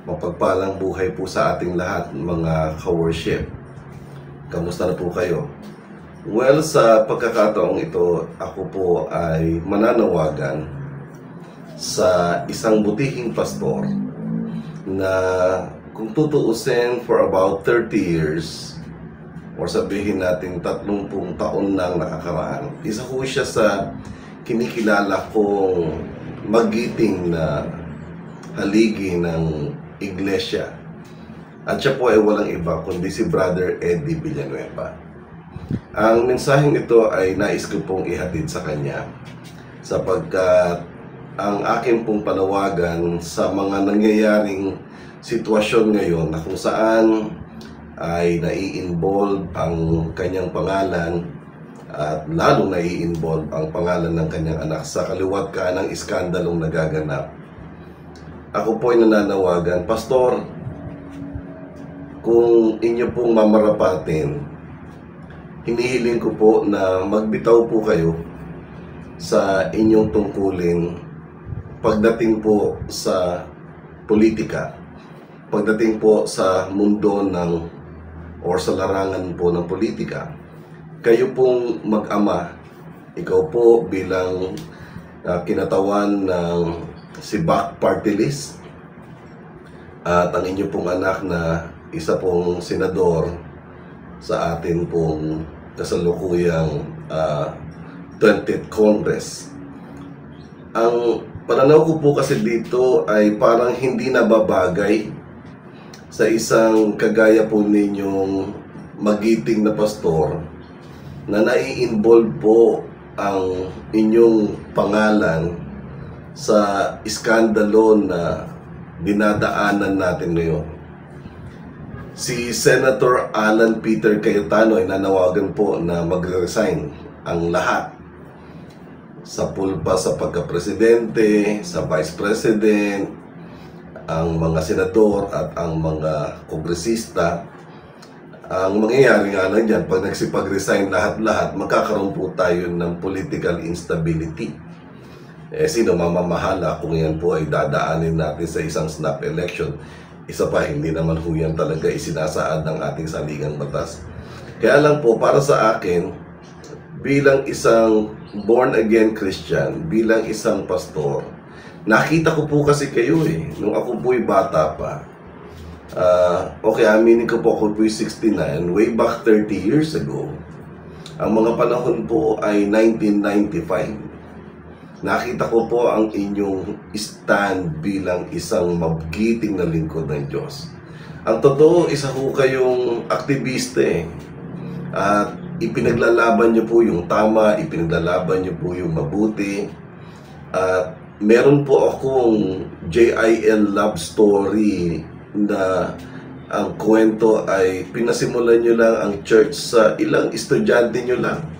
Mapagpalang buhay po sa ating lahat, mga ka-worship. Kamusta na po kayo? Well, sa pagkakataong ito, ako po ay mananawagan sa isang butihing pastor na kung tutuusin for about 30 years or sabihin natin 30 taon nang nakakaraan, isa po siya sa kinikilala kong magiting na haligi ng iglesia. At siya po ay walang iba kundi si Brother Eddie Villanueva. Ang mensaheng ito ay nais ko pong ihatid sa kanya sapagkat ang aking pong panawagan sa mga nangyayaring sitwasyon ngayon na kung saan ay nai-involve ang kanyang pangalan at lalong nai-involve ang pangalan ng kanyang anak sa kaliwat ka ng iskandalong nagaganap. Ako po ay nananawagan, Pastor, kung inyo pong mamarapatin, hinihiling ko po na magbitaw po kayo sa inyong tungkulin pagdating po sa politika, pagdating po sa mundo ng or sa larangan po ng politika. Kayo pong mag-ama, ikaw po bilang kinatawan ng si Back Party List at ang inyo pong anak na isa pong senador sa atin pong kasalukuyang 20th Congress. Ang pananaw ko po kasi dito ay parang hindi nababagay sa isang kagaya po ninyong magiting na pastor na nai-involve po ang inyong pangalan sa iskandalo na dinadaanan natin ngayon. Si Senator Alan Peter Cayetano ay nanawagan po na mag-resign ang lahat sa pulpa sa pagka-presidente, sa vice president, ang mga senador at ang mga kongresista. Ang mangyayari nga lang dyan, pag nagsipag-resign lahat-lahat, magkakaroon po tayo ng political instability. Sino mamamahala kung yan po ay dadaanin natin sa isang snap election? Isa pa, hindi naman ho yan talaga isinasaad ng ating saligang batas. Kaya lang po, para sa akin, bilang isang born-again Christian, bilang isang pastor, nakita ko po kasi kayo nung ako po'y bata pa. Okay, aminin ko po, ako po'y 69, way back 30 years ago. Ang mga panahon po ay 1995. Nakita ko po ang inyong stand bilang isang magiting na lingkod ng Diyos. Ang totoo, isa ho kayong aktivista At ipinaglalaban niyo po yung tama, ipinaglalaban niyo po yung mabuti. At meron po akong JIL love story na ang kwento ay pinasimulan niyo lang ang church sa ilang estudyante niyo lang.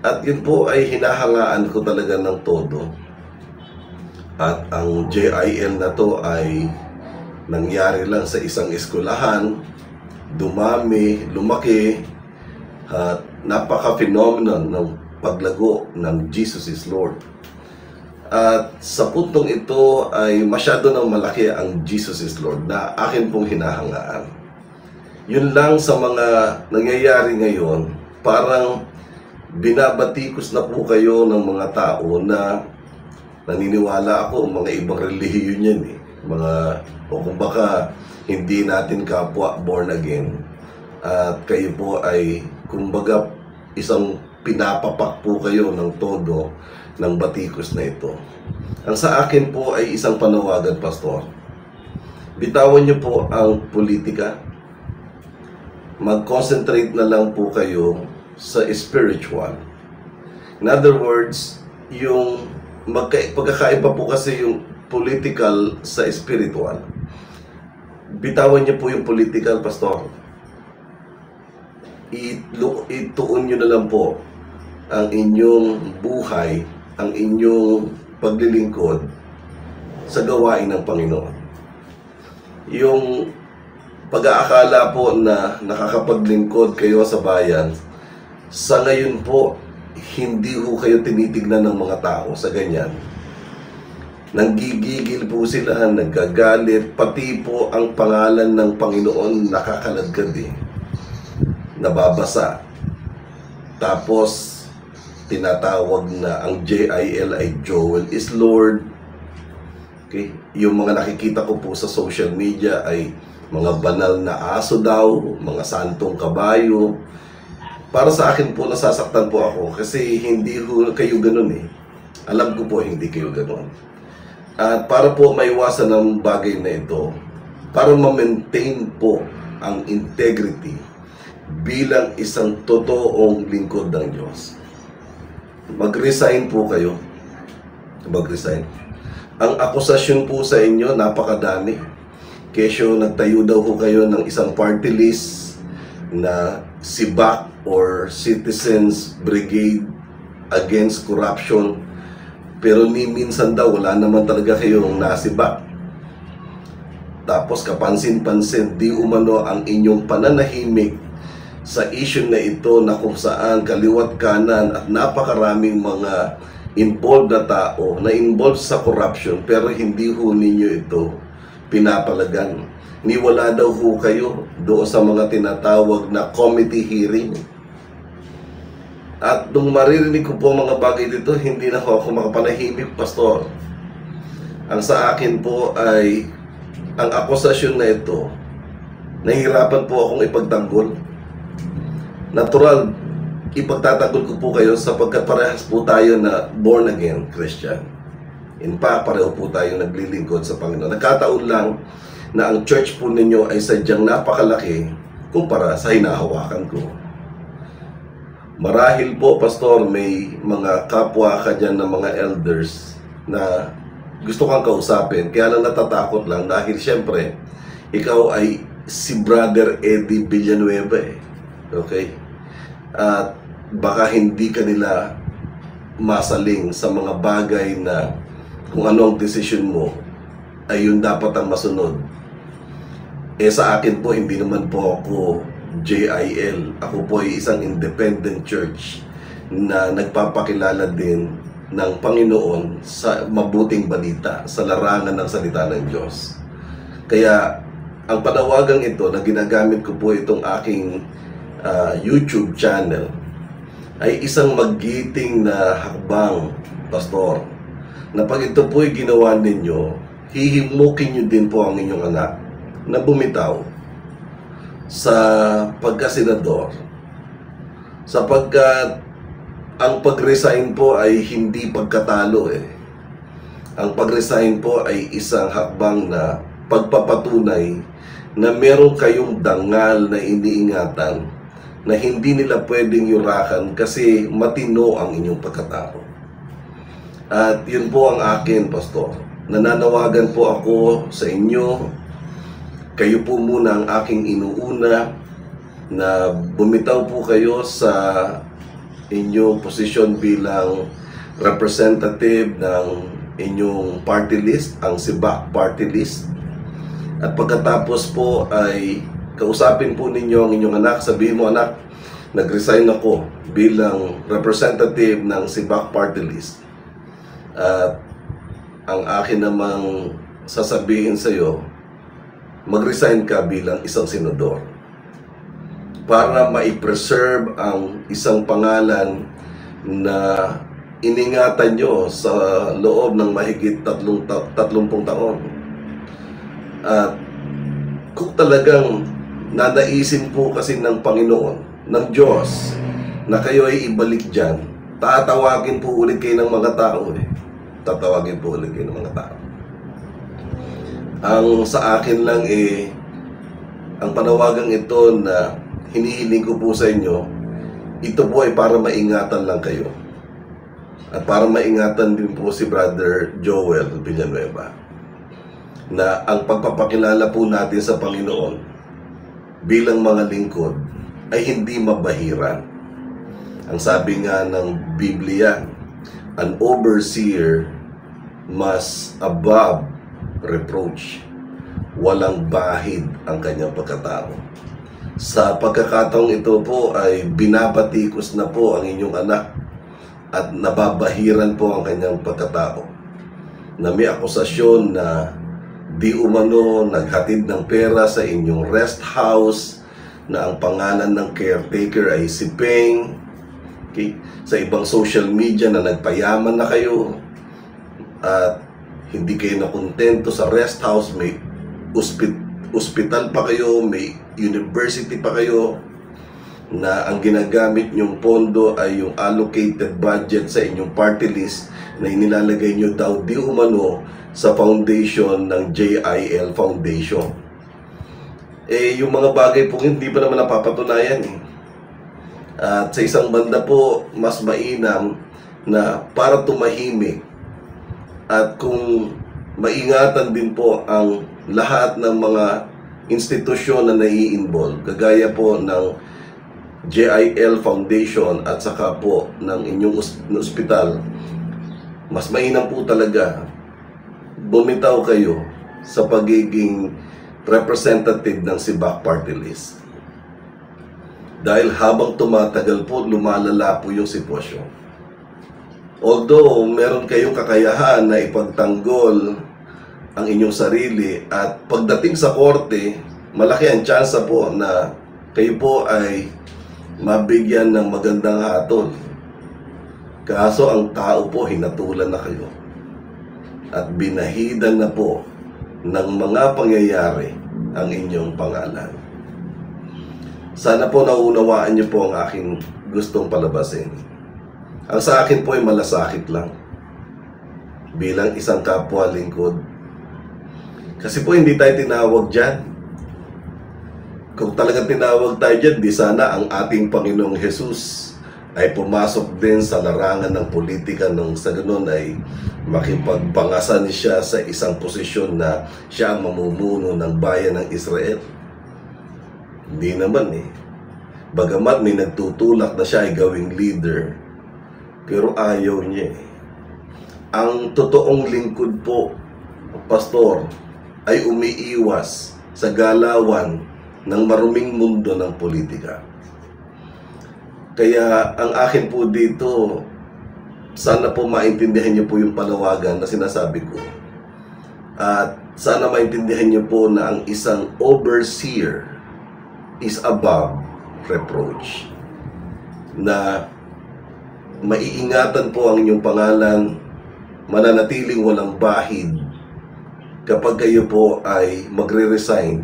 At yun po ay hinahangaan ko talaga ng todo. At ang JIL na to ay nangyari lang sa isang eskwelahan, dumami, lumaki, at napaka-phenomenon ng paglago ng Jesus is Lord. At sa puntong ito ay masyado nang malaki ang Jesus is Lord na akin pong hinahangaan. Yun lang sa mga nangyayari ngayon, parang binabatikos na po kayo ng mga tao na naniniwala ako mga ibang relihiyon yan o kung baka hindi natin kapwa born again at kayo po ay kumbaga isang pinapapak po kayo ng todo ng batikos na ito. Ang sa akin po ay isang panawagan, Pastor. Bitawan niyo po ang politika. Mag-concentrate na lang po kayo sa spiritual. In other words, yung pagkakaiba po kasi yung political sa spiritual. Bitawan niyo po yung political, Pastor. Ituon niyo na lang po ang inyong buhay, ang inyong paglilingkod sa gawain ng Panginoon. Yung pag-aakala po na nakakapaglingkod kayo sa bayan, sa ngayon po, hindi ho kayo tinitignan ng mga tao sa ganyan. Nanggigigil po sila, nagagalit, pati po ang pangalan ng Panginoon nakakalagkad nababasa. Tapos, tinatawag na ang JIL ay Joel is Lord. Okay? Yung mga nakikita ko po sa social media ay mga banal na aso daw, mga santong kabayo. Para sa akin po, nasasaktan po ako kasi hindi kayo ganun Alam ko po hindi kayo ganun. At para po maiwasan ang bagay na ito, para ma-maintain po ang integrity bilang isang totoong lingkod ng Diyos, mag-resign po kayo. Mag-resign. Ang akusasyon po sa inyo, napakadami. Kesyo nagtayo daw po kayo ng isang party list na SIBAC or Citizens Brigade Against Corruption. Pero ni minsan daw, wala naman talaga kayong nasibak. Tapos kapansin-pansin, di umano ang inyong pananahimik sa issue na ito na kung saan kaliwat kanan at napakaraming mga involved na tao na involved sa corruption pero hindi ho ninyo ito pinapalagan. Niwala daw ho kayo doon sa mga tinatawag na committee hearing. At nung maririnig ko po mga bagay dito, hindi na ako makapanahimik, Pastor. Ang sa akin po ay, ang akusasyon na ito, nahihirapan po akong ipagtanggol. Natural, ipagtatanggol ko po kayo sapagkat parehas po tayo na born again Christian. In fact, pareho po tayo naglilingkod sa Panginoon. Nagkataon lang na ang church po ninyo ay sadyang napakalaki kumpara sa hinahawakan ko. Marahil po, Pastor, may mga kapwa ka dyan na mga elders na gusto kang kausapin. Kaya lang natatakot lang dahil siyempre, ikaw ay si Brother Eddie Villanueva Okay? At baka hindi ka nila masaling sa mga bagay na kung ano ang decision mo ay yun dapat ang masunod. Sa akin po, hindi naman po ako JIL. Ako po ay isang independent church na nagpapakilala din ng Panginoon sa mabuting balita, sa larangan ng salita ng Diyos. Kaya ang panawagang ito na ginagamit ko po itong aking YouTube channel ay isang magiting na hakbang, Pastor, na pag ito po ay ginawa ninyo, hihimukin nyo din po ang inyong anak na bumitaw sa pagkasenador, sapagkat ang pag-resign po ay hindi pagkatalo Ang pag-resign po ay isang hakbang na pagpapatunay na meron kayong dangal na iniingatan na hindi nila pwedeng yurakan kasi matino ang inyong pagkatao. At yun po ang akin, Pastor. Nananawagan po ako sa inyo. Kayo po muna ang aking inuuna na bumitaw po kayo sa inyong posisyon bilang representative ng inyong party list, ang SIBAC party list. At pagkatapos po ay kausapin po ninyo ang inyong anak. Sabihin mo, anak, nag-resign ako bilang representative ng SIBAC party list. At ang akin namang sasabihin sa iyo, mag-resign ka bilang isang senador para ma-preserve ang isang pangalan na iningatan nyo sa loob ng mahigit 30 taon. At kung talagang nanaisin po kasi ng Panginoon, ng Diyos, na kayo ay ibalik dyan, tatawagin po ulit kayo ng mga tao Tatawagin po ulit kayo ng mga tao. Ang sa akin lang ang panawagang ito na hinihiling ko po sa inyo, ito po ay para maingatan lang kayo. At para maingatan din po si Brother Joel Villanueva na ang pagpapakilala po natin sa Panginoon bilang mga lingkod ay hindi mabahiran. Ang sabi nga ng Biblia, an overseer must above reproach. Walang bahid ang kanyang pagkatao. Sa pagkakataong ito po ay binabatikos na po ang inyong anak at nababahiran po ang kanyang pagkatao. na may akusasyon na di umano naghatid ng pera sa inyong rest house, na ang pangalan ng caretaker ay si Peng. Okay? Sa ibang social media na nagpayaman na kayo at hindi kayo nakontento sa rest house, may ospital pa kayo, may university pa kayo, na ang ginagamit nyong pondo ay yung allocated budget sa inyong party list na inilalagay nyo daw di umano sa foundation ng JIL Foundation. Yung mga bagay po hindi pa naman napapatunayan At sa isang banda po, mas mainam na para tumahimik at kung maingatan din po ang lahat ng mga institusyon na nai-involve, kagaya po ng JIL Foundation at saka po ng inyong ospital, mas mainam po talaga bumitaw kayo sa pagiging representative ng SIBAC Party List. Dahil habang tumatagal po, lumalala po yung sitwasyon. Although meron kayong kakayahan na ipagtanggol ang inyong sarili at pagdating sa korte, malaki ang tsansa po na kayo po ay mabigyan ng magandang hatol. Kaso ang tao po hinatulan na kayo at binahidan na po ng mga pangyayari ang inyong pangalan. Sana po naunawaan niyo po ang aking gustong palabasin. Ang sa akin po ay malasakit lang bilang isang kapwa lingkod. Kasi po hindi tayo tinawag dyan. Kung talagang tinawag tayo dyan, di sana ang ating Panginoong Jesus ay pumasok din sa larangan ng politika nung sa ganun ay makipagpangasan siya sa isang posisyon na siya ang mamumuno ng bayan ng Israel. Hindi naman Bagamat may nagtutulak na siya ay gawing leader, pero ayaw niya Ang totoong lingkod po, pastor, ay umiiwas sa galawan ng maruming mundo ng politika. Kaya ang akin po dito, sana po maintindihan niyo po yung panawagan na sinasabi ko. At sana maintindihan niyo po na ang isang overseer is above reproach. Na maiingatan po ang inyong pangalan, mananatiling walang bahid kapag kayo po ay magre-resign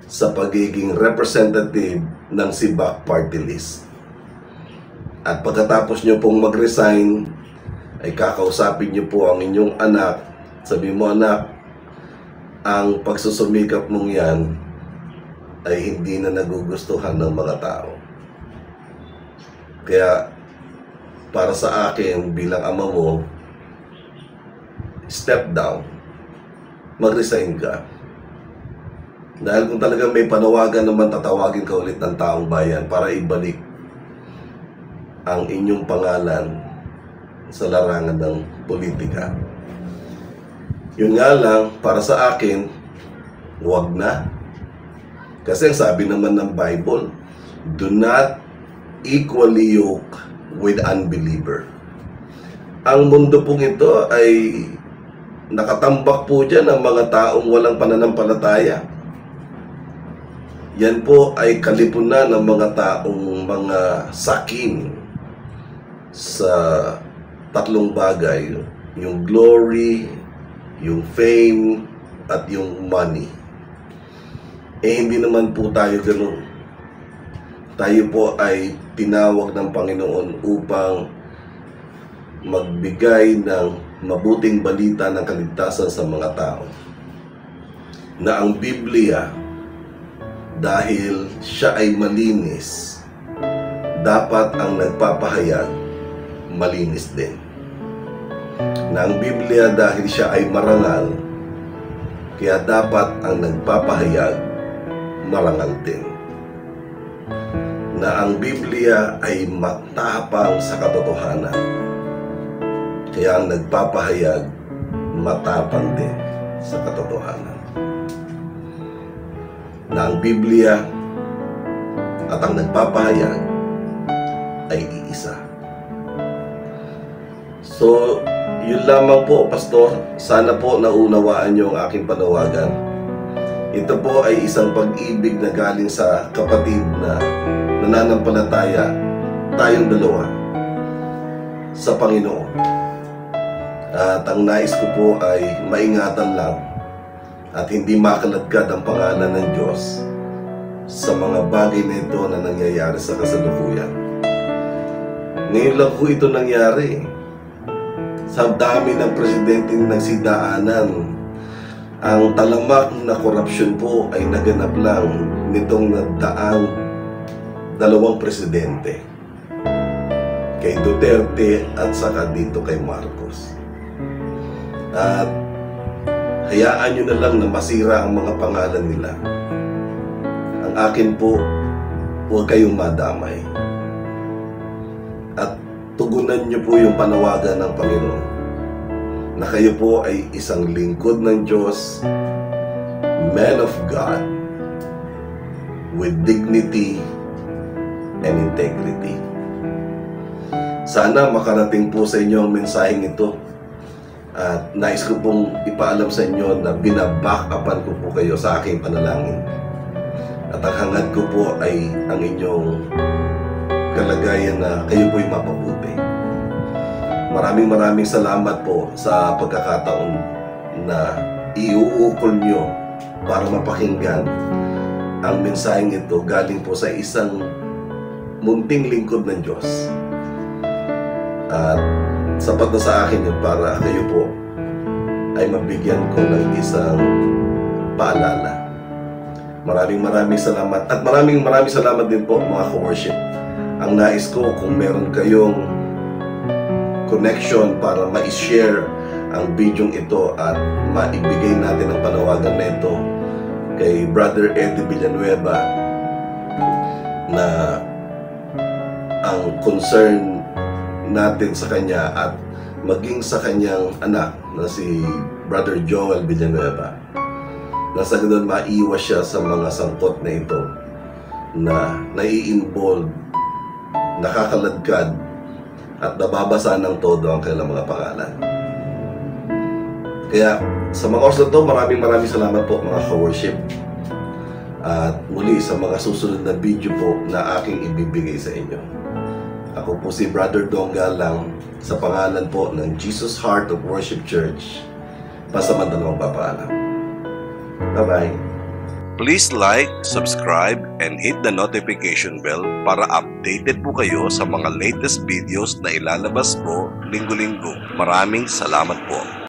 sa pagiging representative ng SIBAC Party List. At pagkatapos nyo pong mag-resign, ay kakausapin nyo po ang inyong anak. Sabi mo, anak, ang pagsusumikap mong yan ay hindi na nagugustuhan ng mga tao. Kaya, para sa akin, bilang ama mo, step down. Mag-resign ka. Dahil kung talagang may panawagan naman, tatawagin ka ulit ng taong bayan para ibalik ang inyong pangalan sa larangan ng politika. Yun nga lang, para sa akin, huwag na. Kasi ang sabi naman ng Bible, do not equally yoke with unbeliever. Ang mundo pong ito ay nakatambak po dyan ng mga taong walang pananampalataya. Yan po ay kalipunan ng mga taong mga sakim sa tatlong bagay. Yung glory, yung fame, at yung money. Hindi naman po tayo ganun. Tayo po ay tinawag ng Panginoon upang magbigay ng mabuting balita ng kaligtasan sa mga tao. Na ang Biblia, dahil siya ay malinis, dapat ang nagpapahayag malinis din. Na ang Biblia, dahil siya ay marangal, kaya dapat ang nagpapahayag marangal din. Na ang Biblia ay matapang sa katotohanan, kaya ang nagpapahayag matapang din sa katotohanan. Na ang Biblia at ang nagpapahayag ay iisa. So, Yun lamang po, Pastor. Sana po naunawaan niyo ang aking panawagan. Ito po ay isang pag-ibig na galing sa kapatid na nananampalataya tayong dalawa sa Panginoon. At ang nais ko po ay maingatan lang at hindi makaladkad ang pangalan ng Diyos sa mga bagay na ito na nangyayari sa kasalukuyan. Ngayon lang po ito nangyari. Sa dami ng presidenteng nagsidaanan, ang talamak na korupsyon po ay naganap lang nitong nagdaang dalawang presidente, kay Duterte at saka dito kay Marcos. At hayaan nyo na lang na masira ang mga pangalan nila. Ang akin po, huwag kayong madamay. At tugunan nyo po yung panawagan ng Panginoon na kayo po ay isang lingkod ng Diyos, man of God, with dignity and integrity. Sana makarating po sa inyo ang mensaheng ito. At nais ko pong ipaalam sa inyo na binaback-upan ko po kayo sa aking panalangin. At ang hangad ko po ay ang inyong kalagayan na kayo po'y mapabuti. Maraming salamat po sa pagkakataon na iuukol nyo para mapakinggan ang mensaheng ito galing po sa isang munting lingkod ng Diyos. At sapat na sa akin yun para kayo po ay mabigyan ko ng isang paalala. Maraming salamat. At maraming salamat din po mga ka-worship. Ang nais ko kung meron kayong connection para ma-share ang video ito at maibigay natin ang panawagan na ito kay Brother Eddie Villanueva na ang concern natin sa kanya at maging sa kanyang anak na si Brother Joel Villanueva, na sa ganun maiwas siya sa mga sangkot na ito na nai-involve, nakakaladkad at nababasa ng todo ang kanilang mga pangalan. Kaya sa mga oras na ito, maraming salamat po mga ka-worship. At muli sa mga susunod na video po na aking ibibigay sa inyo. Ako po si Brother Dongga lang sa pangalan po ng Jesus Heart of Worship Church. Pasamantalang papaalam. Bye-bye. Please like, subscribe, and hit the notification bell para updated po kayo sa mga latest videos na ilalabas ko linggo-linggo. Maraming salamat po.